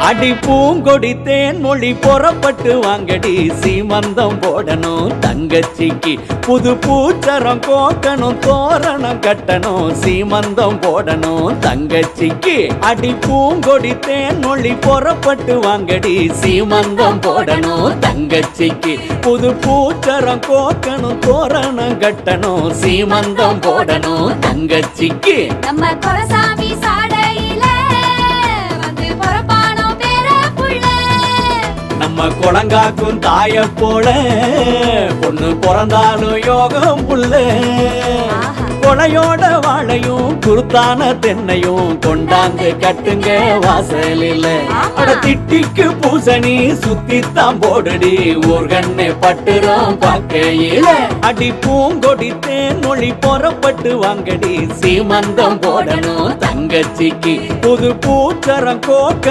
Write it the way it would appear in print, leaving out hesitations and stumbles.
அடி பூங்கொடி தேன் மொழி புறப்பட்டு வாங்கடி சீமந்தம் போடணும் தங்கச்சிக்கு புது பூச்சரம் கோக்கணும் தோரணம் கட்டணும் சீமந்தம் போடணும் தங்கச்சிக்கு அடி பூங்கொடி தேன் மொழி புறப்பட்டு வாங்கடி சீமந்தம் போடணும் தங்கச்சிக்கு புது பூச்சரம் கோக்கணும் தோரணம் கட்டணும் சீமந்தம் போடணும் தங்கச்சிக்கு நம்ம கொரசாமி சாடையில வந்து பொறப்பானோ பேர புள்ள நம்ம குளங்காக்கும் தாய போல பொண்ணு பிறந்தாலும் யோகம் புள்ள கொலையோட வாழையும் குருத்தான தென்னையும் கொண்டாந்து கட்டுங்க வாசலில் அட திட்டிக்கு பூசணி சுத்தித்தான் போடுடி ஊர்கண்ணே பட்டுறோம் பார்க்கையில அடி பூங்கொடி தேன் மொழி புறப்பட்டு வாங்கடி சீமந்தம் போடணும் தங்கச்சிக்கு புது பூச்சரம் கோக்க